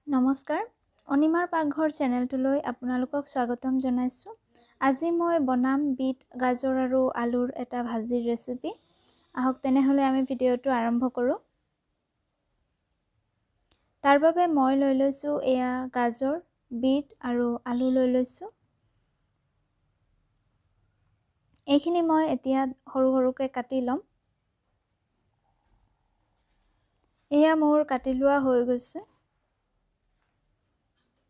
নমস্কাৰ অনিমাৰ পাকঘৰ চেনেলটোলৈ আপোনালোকক স্বাগতম জনাইছোঁ। আজি মই বনাম বিট গাজৰ আৰু আলুৰ এটা ভাজিৰ ৰেচিপি। আহক তেনেহলে আমি ভিডিঅ'টো আৰম্ভ কৰোঁ। তাৰ বাবে মই লৈ লৈছোঁ এয়া গাজৰ, বিট আৰু আলু লৈ লৈছোঁ। এইখিনি মই এতিয়া সৰু সৰুকৈ কাটি ল'ম। এয়া মোৰ কাটি লোৱা হৈ গৈছে।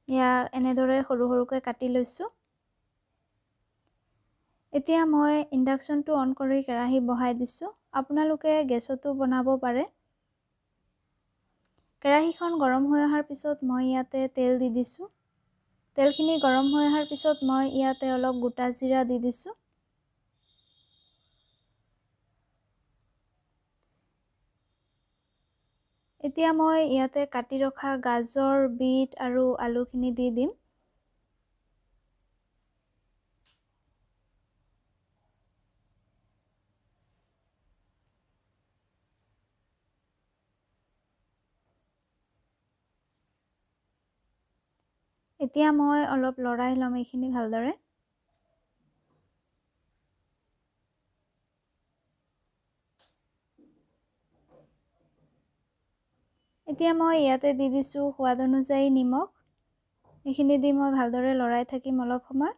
এয়া এনেদৰে সৰু সৰুকৈ কাটি লৈছোঁ। এতিয়া মই ইণ্ডাকশ্যনটো অন কৰি কেৰাহী বহাই দিছোঁ। আপোনালোকে গেছতো বনাব পাৰে। কেৰাহীখন গৰম হৈ অহাৰ পিছত মই ইয়াতে তেল দি দিছোঁ। তেলখিনি গৰম হৈ অহাৰ পিছত মই ইয়াতে অলপ গোটা জিৰা দি দিছোঁ। এতিয়া মই ইয়াতে কাটি ৰখা গাজৰ, বিট আৰু আলুখিনি দি দিম। এতিয়া মই অলপ লৰাই ল'ম এইখিনি ভালদৰে। এতিয়া মই ইয়াতে দি দিছোঁ সোৱাদ অনুযায়ী নিমখ। এইখিনি দি মই ভালদৰে লৰাই থাকিম অলপ সময়।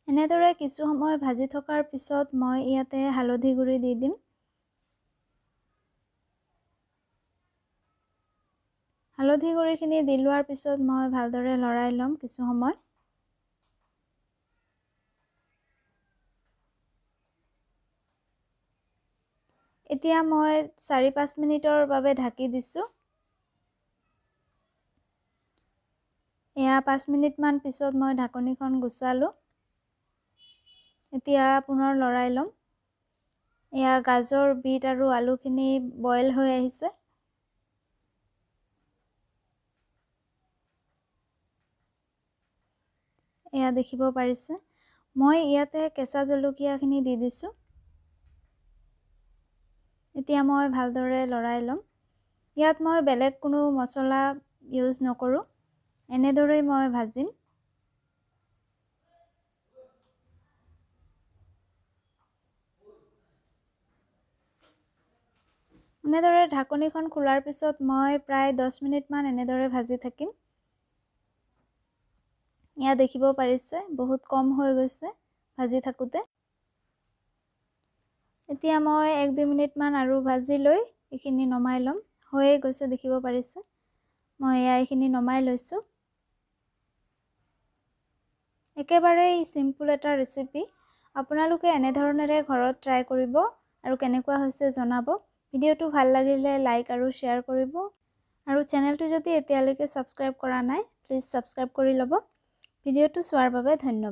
এনেদৰে কিছু সময় ভাজি থকাৰ পিছত মই ইয়াতে হালধি গুড়ি দি দিম। হালধি গুড়িখিনি দি লোৱাৰ পিছত মই ভালদৰে লৰাই ল'ম কিছু সময়। এতিয়া মই 4-5 মিনিটৰ বাবে ঢাকি দিছোঁ। এয়া 5 মিনিটমান পিছত মই ঢাকনিখন গুচালোঁ। এতিয়া পুনৰ লৰাই ল'ম। এয়া গাজৰ, বিট আৰু আলুখিনি বইল হৈ আহিছে। এয়া দেখিব পাৰিছে। মই ইয়াতে কেঁচা জলকীয়াখিনি দি দিছোঁ। এতিয়া মই ভালদৰে লৰাই ল'ম। ইয়াত মই বেলেগ কোনো মছলা ইউজ নকৰোঁ। এনেদৰেই মই ভাজিম। এনেদৰে ঢাকনিখন খোলাৰ পিছত মই প্ৰায় 10 মিনিটমান এনেদৰে ভাজি থাকিম। এয়া দেখিব পাৰিছে বহুত কম হৈ গৈছে ভাজি থাকোঁতে। এতিয়া মই 1-2 মিনিটমান আৰু ভাজি লৈ এইখিনি নমাই ল'ম। হৈয়ে গৈছে দেখিব পাৰিছে। মই এইখিনি নমাই লৈছোঁ। একেবাৰেই চিম্পুল এটা ৰেচিপি। আপোনালোকে এনেধৰণেৰে ঘৰত ট্ৰাই কৰিব আৰু কেনেকুৱা হৈছে জনাব। ভিডিঅ'টো ভাল লাগিলে লাইক আৰু শ্বেয়াৰ কৰিব। আৰু চেনেলটো যদি এতিয়ালৈকে ছাবস্ক্ৰাইব কৰা নাই প্লিজ ছাবস্ক্ৰাইব কৰি ল'ব। ভিডিঅ'টো চোৱাৰ বাবে ধন্যবাদ।